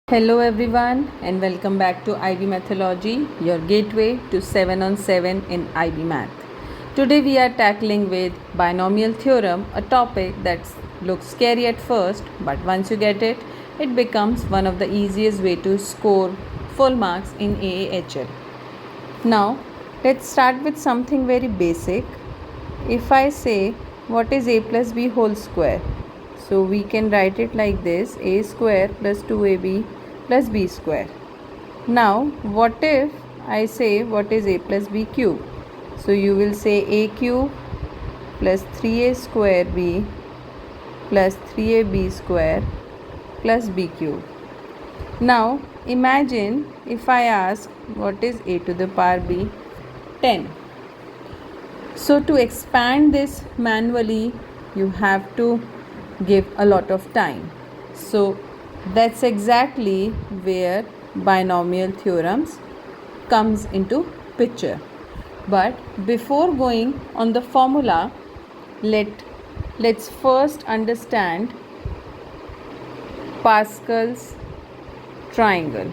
Hello everyone and welcome back to IBMathlogy, your gateway to 7 on 7 in IB Math. Today we are tackling with Binomial Theorem, a topic that looks scary at first, but once you get it, it becomes one of the easiest way to score full marks in AAHL. Now, let's start with something very basic. If I say what is a plus b whole square, so we can write it like this: a square plus 2ab plus b square. Now what if I say what is a plus b cube? So you will say a cube plus 3a square b plus 3ab square plus b cube. Now imagine if I ask what is a to the power b? 10. So to expand this manually, you have to give a lot of time. So that's exactly where binomial theorems comes into picture. But before going on the formula, let's first understand Pascal's triangle.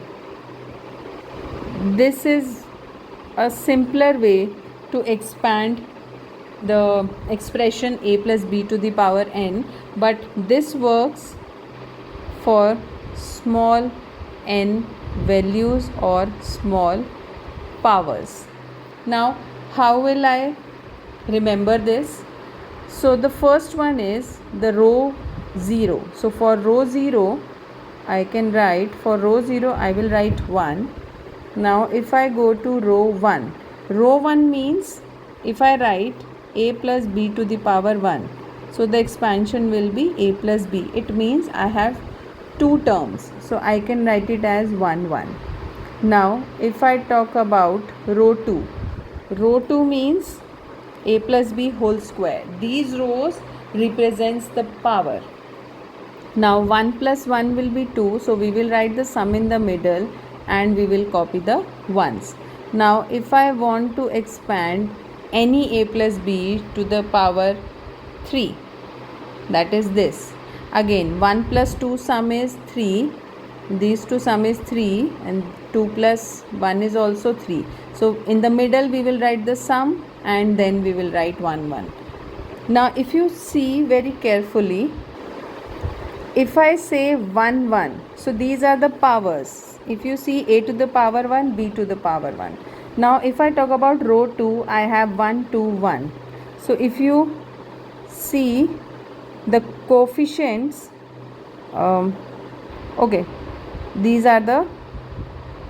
This is a simpler way to expand the expression a plus b to the power n, but this works for small n values or small powers. Now how will I remember this? So the first one is the row 0. So for row 0 I can write, for row 0 I will write 1. Now if I go to row 1, row 1 means if I write a plus b to the power 1, so the expansion will be a plus b. It means I have two terms, so I can write it as 1 1. Now if I talk about row 2, row 2 means a plus b whole square. These rows represents the power. Now 1 plus 1 will be 2, so we will write the sum in the middle and we will copy the ones. Now if I want to expand any a plus b to the power 3, that is this. Again 1 plus 2 sum is 3, these two sum is 3, and 2 plus 1 is also 3. So in the middle we will write the sum and then we will write 1 1. Now if you see very carefully, if I say 1 1, so these are the powers. If you see a to the power 1, b to the power 1. Now if I talk about row 2, I have 1 2 1. So if you see the coefficients, okay, these are the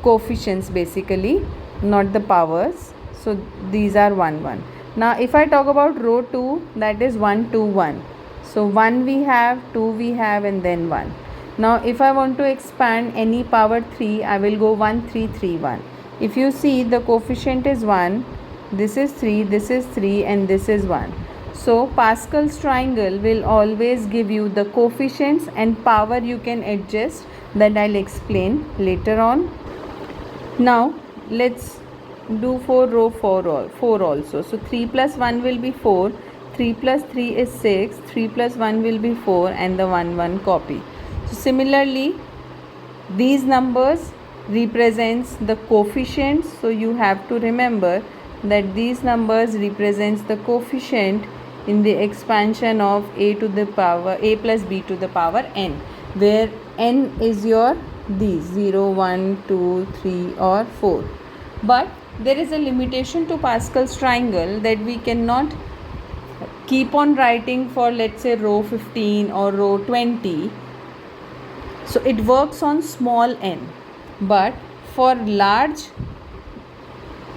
coefficients basically, not the powers. So these are 1 1. Now if I talk about row 2, that is 1 2 1. So 1 we have, 2 we have, and then 1. Now if I want to expand any power 3, I will go 1 3 3 1. If you see the coefficient is 1, this is 3, this is 3, and this is 1. So Pascal's triangle will always give you the coefficients and power you can adjust, that I'll explain later on. Now let's do for row 4 also. So 3 plus 1 will be 4, 3 plus 3 is 6, 3 plus 1 will be 4, and the 1 1 copy. So similarly, these numbers represents the coefficients, so you have to remember that these numbers represents the coefficient in the expansion of a to the power a plus b to the power n, where n is your these 0 1 2 3 or 4. But there is a limitation to Pascal's triangle, that we cannot keep on writing for, let's say, row 15 or row 20. So it works on small n, but for large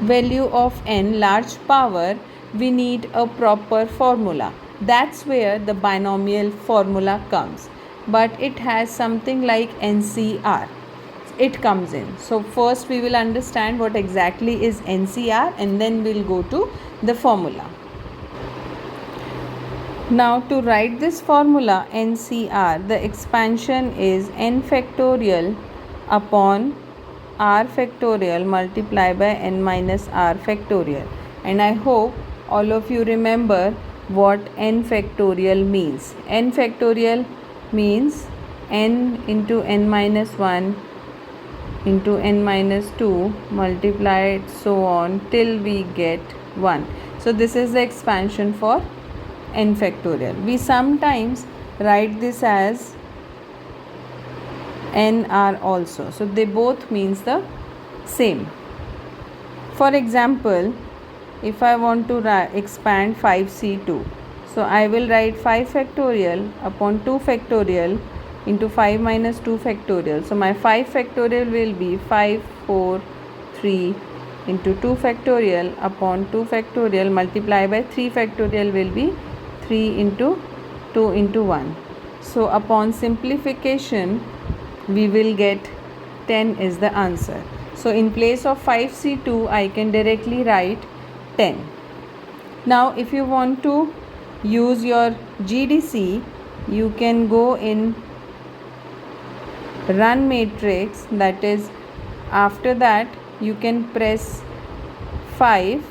value of n, large power, we need a proper formula. That's where the binomial formula comes, but it has something like NCR. It comes in. So first we will understand what exactly is NCR, and then we'll go to the formula. Now to write this formula NCR, the expansion is n factorial upon r factorial multiplied by n minus r factorial. And I hope all of you remember what n factorial means. N factorial means n into n minus 1 into n minus 2 multiplied so on till we get 1. So this is the expansion for n factorial. We sometimes write this as nr also. So they both means the same. For example, if I want to expand 5c2, so I will write 5 factorial upon 2 factorial into 5 minus 2 factorial. So my 5 factorial will be 5, 4, 3 into 2 factorial upon 2 factorial multiplied by 3 factorial will be 3 into 2 into 1. So upon simplification, we will get 10 is the answer. So in place of 5c2, I can directly write 10. Now if you want to use your GDC, you can go in run matrix, that is after that you can press 5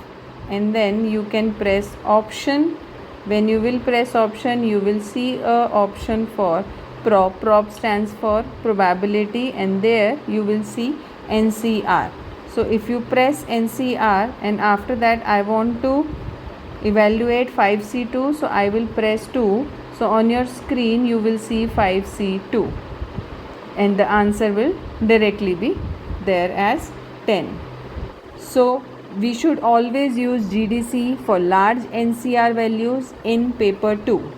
and then you can press option. When you will press option, you will see a option for prop stands for probability, and there you will see NCR. So if you press NCR and after that I want to evaluate 5c2, so I will press 2. So on your screen you will see 5c2 and the answer will directly be there as 10. So we should always use GDC for large NCR values in paper 2.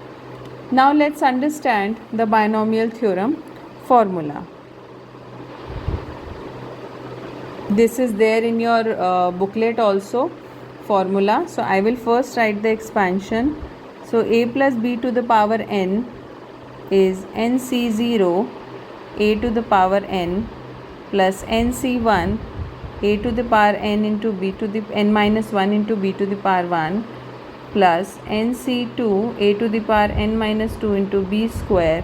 Now let's understand the binomial theorem formula. This is there in your booklet also, formula. So I will first write the expansion. So a plus b to the power n is nc0 a to the power n plus nc1 a to the power n into b to the n minus 1 into b to the power 1 plus nc2 a to the power n minus 2 into b square,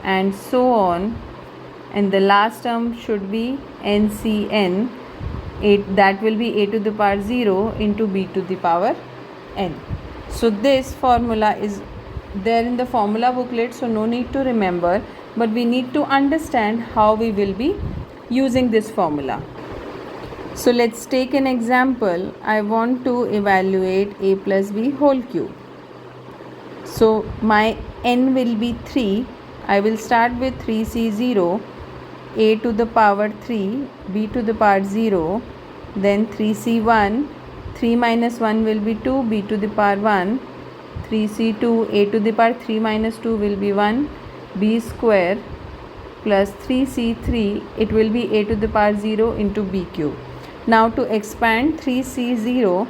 and so on, and the last term should be ncn, that will be a to the power 0 into b to the power n. So this formula is there in the formula booklet, so no need to remember, but we need to understand how we will be using this formula. So let's take an example. I want to evaluate a plus b whole cube. So my n will be 3. I will start with 3c0 a to the power 3 b to the power 0, then 3c1, 3 minus 1 will be 2 b to the power 1, 3c2 a to the power 3 minus 2 will be 1 b square plus 3c3, it will be a to the power 0 into b cube. Now to expand 3c0,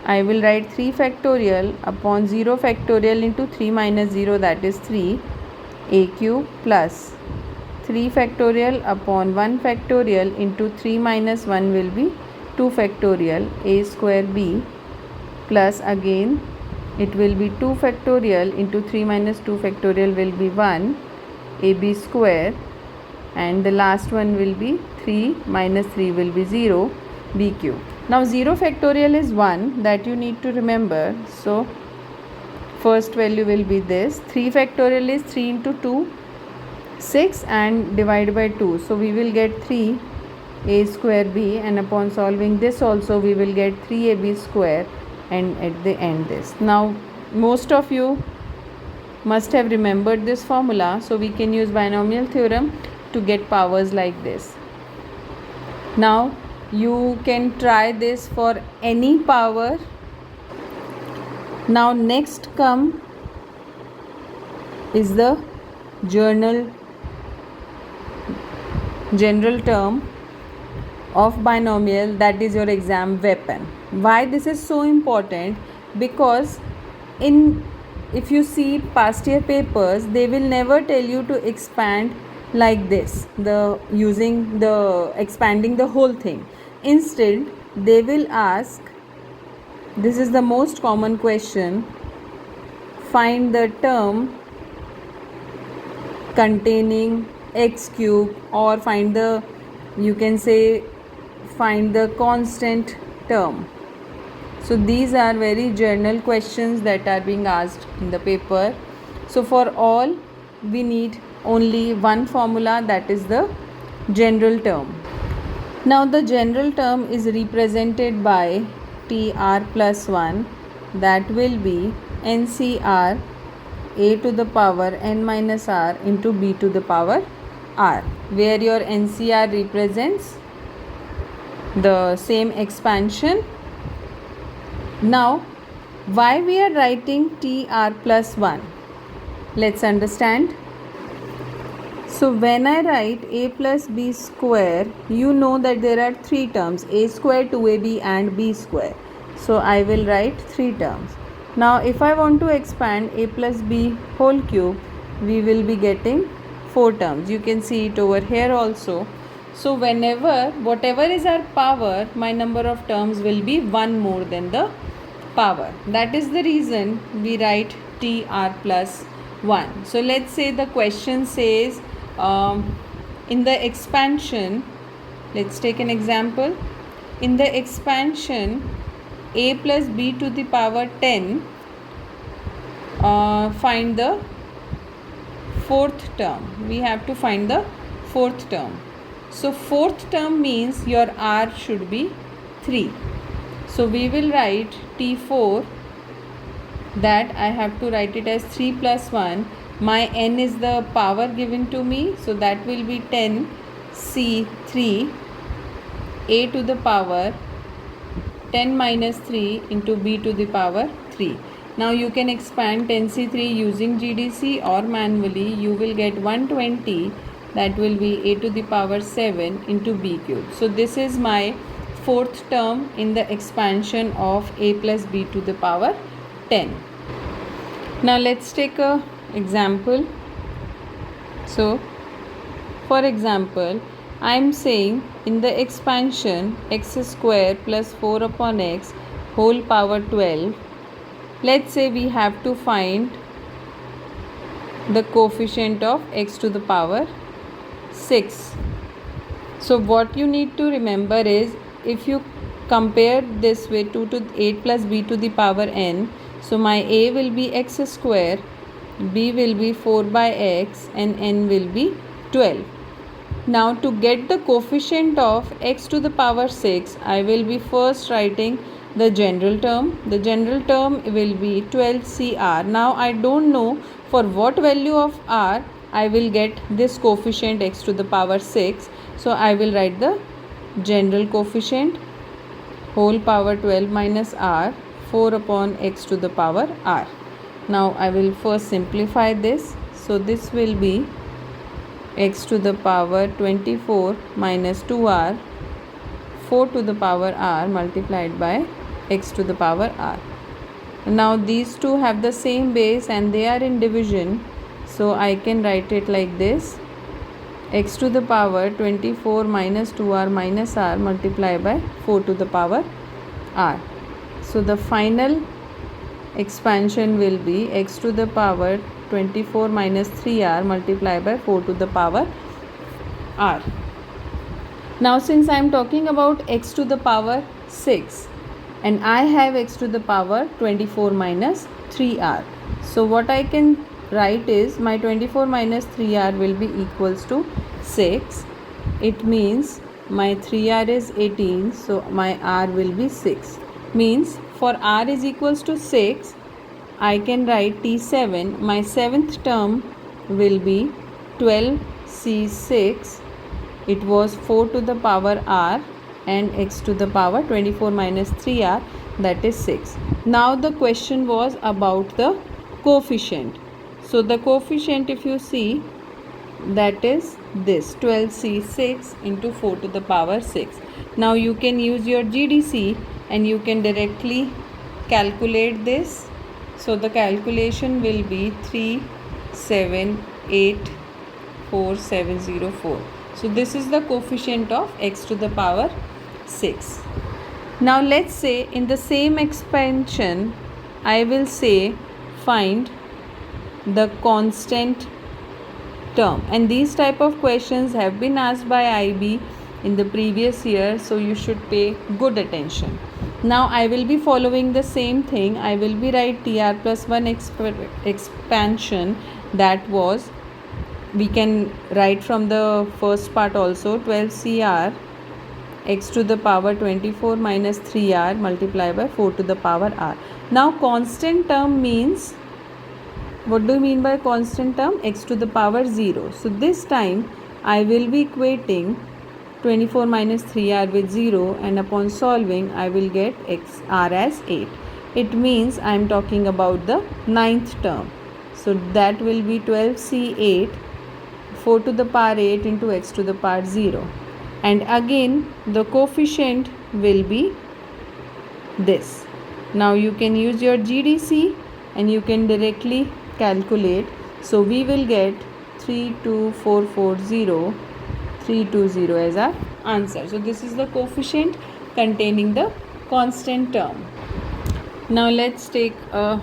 I will write 3 factorial upon 0 factorial into 3 minus 0, that is 3 a cube plus 3 factorial upon 1 factorial into 3 minus 1 will be 2 factorial a square b plus again it will be 2 factorial into 3 minus 2 factorial will be 1 ab square, and the last one will be 3 minus 3 will be 0 b cube. Now 0 factorial is 1, that you need to remember. So first value will be this. 3 factorial is 3 into 2, 6, and divided by 2. So we will get 3 a square b, and upon solving this also we will get 3ab square, and at the end this. Now most of you must have remembered this formula, so we can use binomial theorem to get powers like this. Now you can try this for any power. Now next come is the general term of binomial, that is your exam weapon. Why this is so important? Because if you see past year papers, they will never tell you to expand like this, expanding the whole thing. Instead they will ask, this is the most common question, find the term containing x cube, or find the constant term. So these are very general questions that are being asked in the paper. So for all we need only one formula, that is the general term. Now the general term is represented by TR plus 1, that will be NCR a to the power n minus r into b to the power r, where your NCR represents the same expansion. Now why we are writing TR plus 1? Let's understand. So when I write a plus b square, you know that there are three terms, a square, 2ab and b square. So I will write three terms. Now if I want to expand a plus b whole cube, we will be getting four terms. You can see it over here also. So whatever is our power, my number of terms will be one more than the power. That is the reason we write TR plus 1. So let's say the question says in the expansion, let's take an example. In the expansion a plus b to the power 10, find the fourth term. We have to find the fourth term. So fourth term means your r should be 3. So we will write T4, that I have to write it as 3 plus 1. My n is the power given to me, so that will be 10 C3 a to the power 10 minus 3 into b to the power 3. Now you can expand 10C3 using GDC or manually. You will get 120, that will be a to the power 7 into b cube. So this is my fourth term in the expansion of a plus b to the power 10. Now let's take a example. So for example, I am saying in the expansion x square plus 4 upon x whole power 12, let's say we have to find the coefficient of x to the power 6. So what you need to remember is, if you compare this with 2 to 8 plus b to the power n, so my a will be x square, b will be 4 by x and n will be 12. Now to get the coefficient of x to the power 6, I will be first writing the general term. The general term will be 12CR. Now I don't know for what value of r I will get this coefficient x to the power 6. So I will write the general coefficient whole power 12 minus r 4 upon x to the power r. Now I will first simplify this. So this will be x to the power 24 minus 2r 4 to the power r multiplied by x to the power r. Now these two have the same base and they are in division. So I can write it like this: x to the power 24 minus 2r minus r multiplied by 4 to the power r. So the final expansion will be x to the power 24 minus 3r multiplied by 4 to the power r. Now since I am talking about x to the power 6 and I have x to the power 24 minus 3r, so what I can write is my 24 minus 3r will be equals to 6. It means my 3r is 18, so my r will be 6. Means for r is equals to 6, I can write T7. My seventh term will be 12C6. It was 4 to the power r and x to the power 24 minus 3r, that is 6. Now the question was about the coefficient. So the coefficient, if you see, that is this 12C6 into 4 to the power 6. Now you can use your GDC and you can directly calculate this. So the calculation will be 3784704. So this is the coefficient of x to the power 6. Now let's say in the same expansion, I will say find the constant term, and these type of questions have been asked by IB in the previous year, so you should pay good attention. Now I will be following the same thing. I will be write TR plus 1 expansion, that was, we can write from the first part also, 12CR x to the power 24 minus 3r multiplied by 4 to the power r. Now constant term means, what do you mean by constant term? X to the power 0. So this time I will be equating 24 minus 3r with 0, and upon solving I will get r as 8. It means I am talking about the ninth term. So that will be 12c8 4 to the power 8 into x to the power 0. And again the coefficient will be this. Now you can use your GDC and you can directly calculate. So we will get 32440 320 as our answer. So this is the coefficient containing the constant term. Now let's take a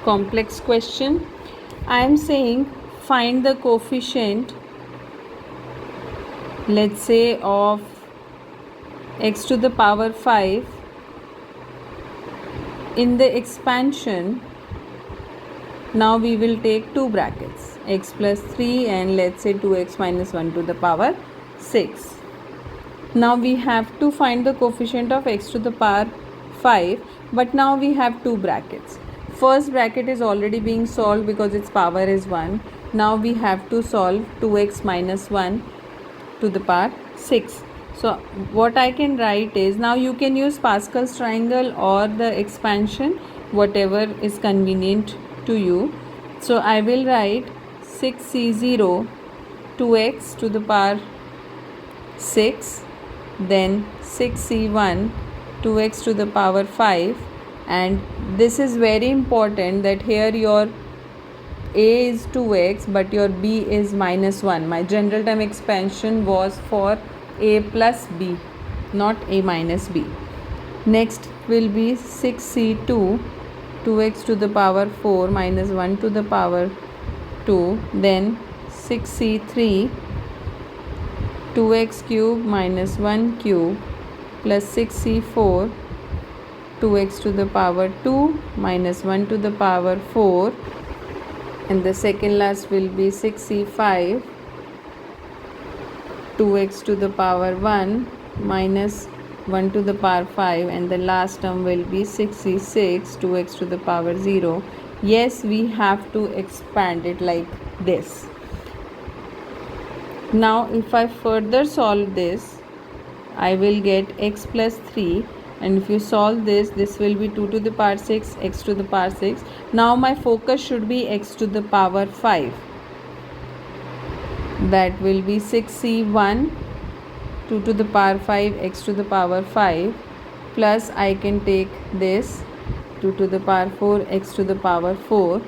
complex question. I am saying find the coefficient, let's say, of x to the power 5 in the expansion. Now we will take two brackets, x plus 3 and let's say 2x minus 1 to the power 6. Now we have to find the coefficient of x to the power 5, but now we have two brackets. First bracket is already being solved because its power is 1. Now we have to solve 2x minus 1 to the power 6. So what I can write is, now you can use Pascal's triangle or the expansion, whatever is convenient to you. So I will write 6c0 2x to the power 6, then 6c1 2x to the power 5. And this is very important that here your a is 2x but your b is minus 1. My general term expansion was for a plus b, not a minus b. Next will be 6c2 2x to the power 4 minus 1 to the power 2, then 6c3 2x cube minus 1 cube plus 6c4 2x to the power 2 minus 1 to the power 4, and the second last will be 6c5 2x to the power 1 minus 1 to the power 5, and the last term will be 6c6 2x to the power 0. Yes, we have to expand it like this. Now if I further solve this, I will get x plus 3, and if you solve this, this will be 2 to the power 6 x to the power 6. Now my focus should be x to the power 5. That will be 6c1 2 to the power 5 x to the power 5, plus I can take this 2 to the power 4 x to the power 4,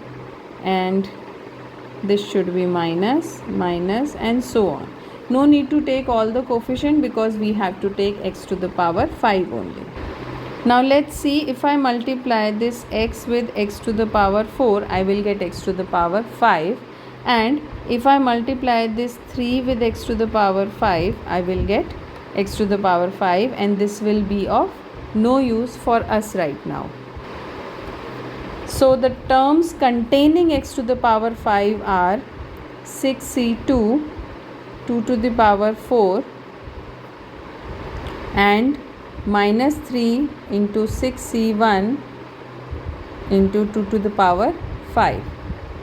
and this should be minus, minus, and so on. No need to take all the coefficient because we have to take x to the power 5 only. Now let's see, if I multiply this x with x to the power 4, I will get x to the power 5. And if I multiply this 3 with x to the power 5, I will get x to the power 5, and this will be of no use for us right now. So the terms containing x to the power 5 are 6c2 2 to the power 4 and minus 3 into 6c1 into 2 to the power 5.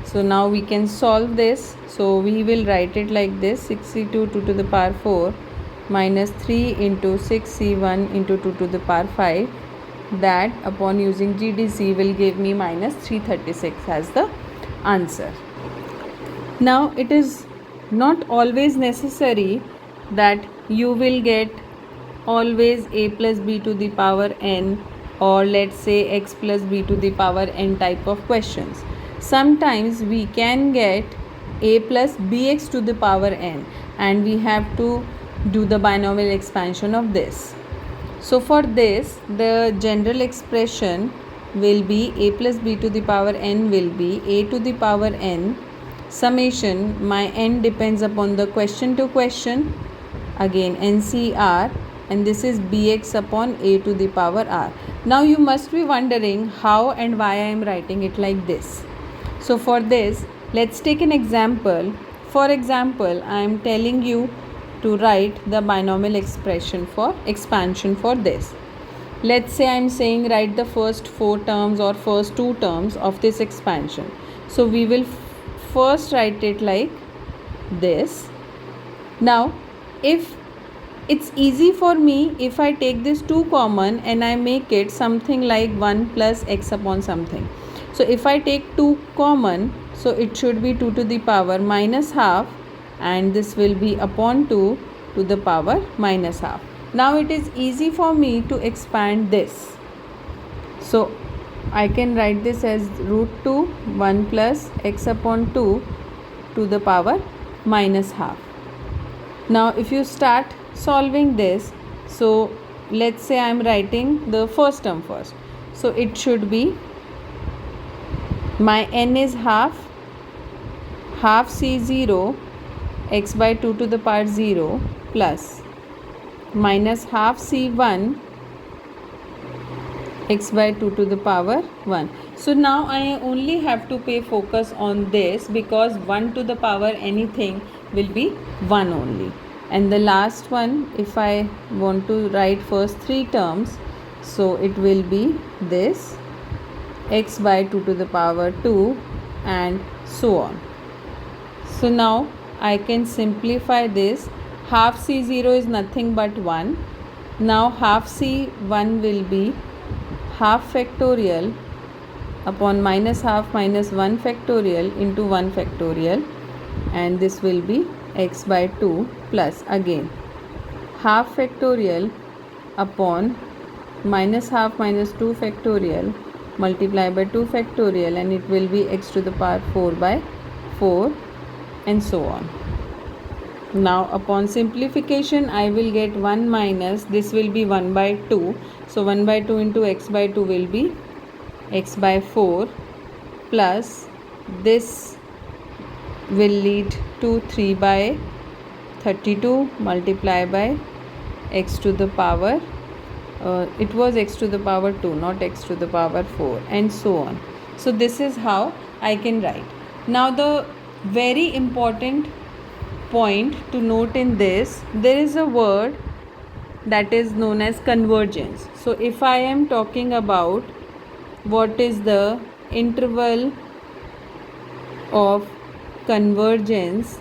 So now we can solve this. So we will write it like this: 6c2 2 to the power 4 minus 3 into 6c1 into 2 to the power 5. That upon using GDC will give me minus 336 as the answer. Now it is not always necessary that you will get always a plus b to the power n, or let's say x plus b to the power n type of questions. Sometimes we can get a plus bx to the power n, and we have to do the binomial expansion of this. So for this, the general expression will be a plus b to the power n will be a to the power n summation. My n depends upon the question to question, again NCR, and this is bx upon a to the power r. Now you must be wondering how and why I am writing it like this. So for this, let's take an example. For example, I am telling you to write the binomial expansion for this. Let's say I am saying write the first 4 terms or first 2 terms of this expansion. So we will first write it like this. Now if it's easy for me if I take this 2 common and I make it something like 1 plus x upon something. So if I take 2 common, so it should be 2 to the power minus half, and this will be upon 2 to the power minus half. Now it is easy for me to expand this. So I can write this as root 2 1 plus x upon 2 to the power minus half. Now if you start solving this, so let's say I am writing the first term first. So it should be, my n is half c0 x by 2 to the power 0 plus minus half c1 x by 2 to the power 1. So now I only have to pay focus on this because 1 to the power anything will be 1 only. And the last one, if I want to write first 3 terms, so it will be this x by 2 to the power 2 and so on. So now I can simplify this. Half c0 is nothing but 1. Now half c1 will be half factorial upon minus half minus 1 factorial into 1 factorial, and this will be x by 2 plus again half factorial upon minus half minus 2 factorial multiply by 2 factorial, and it will be x to the power 4 by 4 and so on. Now upon simplification I will get 1 minus, this will be 1 by 2. So 1 by 2 into x by 2 will be x by 4 plus this will lead to 3 by 32 multiply by x to the power it was x to the power 2, not x to the power 4 and so on. So this is how I can write. Now the very important point to note in this, there is a word that is known as convergence. So if I am talking about what is the interval of convergence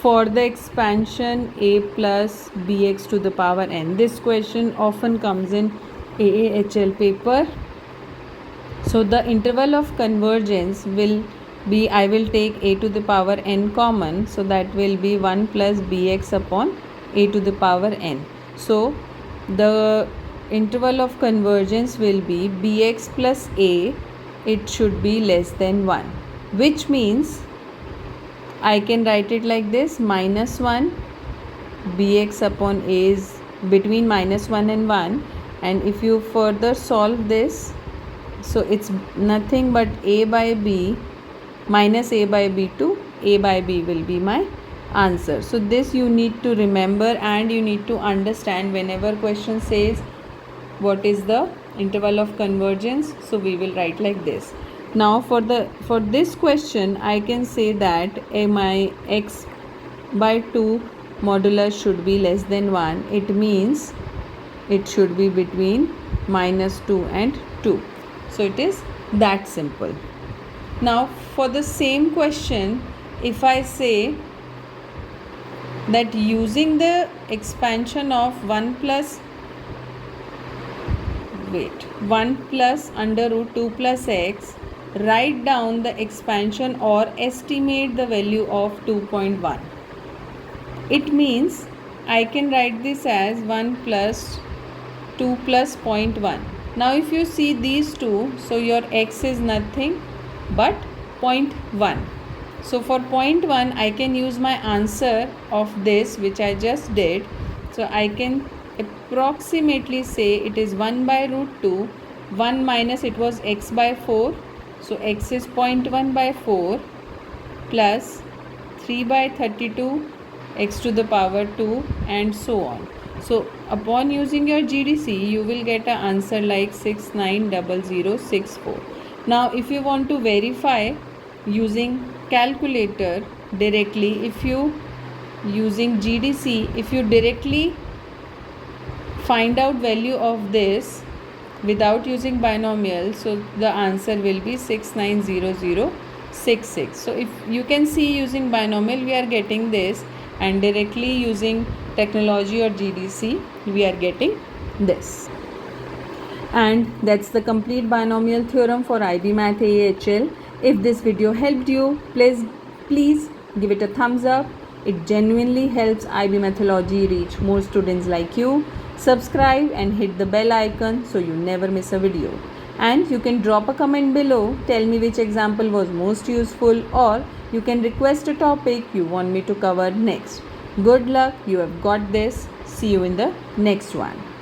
for the expansion a plus bx to the power n, this question often comes in AAHL paper. So the interval of convergence will be, I will take a to the power n common, so that will be 1 plus bx upon a to the power n. So the interval of convergence will be bx plus a, it should be less than 1, which means I can write it like this: minus 1 bx upon a is between minus 1 and 1, and if you further solve this, so it's nothing but a by b minus a by b to a by b will be my answer. So this you need to remember and you need to understand whenever question says what is the interval of convergence, so we will write like this. Now for this question I can say that my x by 2 modulus should be less than 1. It means it should be between minus 2 and 2. So it is that simple. Now for the same question, if I say that using the expansion of 1 plus under root 2 plus x, write down the expansion or estimate the value of 2.1. It means I can write this as 1 plus 2 plus 0.1. Now if you see these two, so your x is nothing but 0.1. So for 0.1 I can use my answer of this which I just did. So I can approximately say it is 1 by root 2, 1 minus it was x by 4. So x is 0.1 by 4 plus 3 by 32 x to the power 2 and so on. So upon using your GDC you will get an answer like 690064. Now if you want to verify using calculator directly, if you using GDC, if you directly find out value of this without using binomial, so the answer will be 690066. So if you can see, using binomial we are getting this, and directly using technology or GDC we are getting this. And that's the complete binomial theorem for IB Math AHL. If this video helped you, please give it a thumbs up. It genuinely helps IBMathlogy reach more students like you. Subscribe and hit the bell icon so you never miss a video. And you can drop a comment below, tell me which example was most useful, or you can request a topic you want me to cover next. Good luck, you have got this. See you in the next one.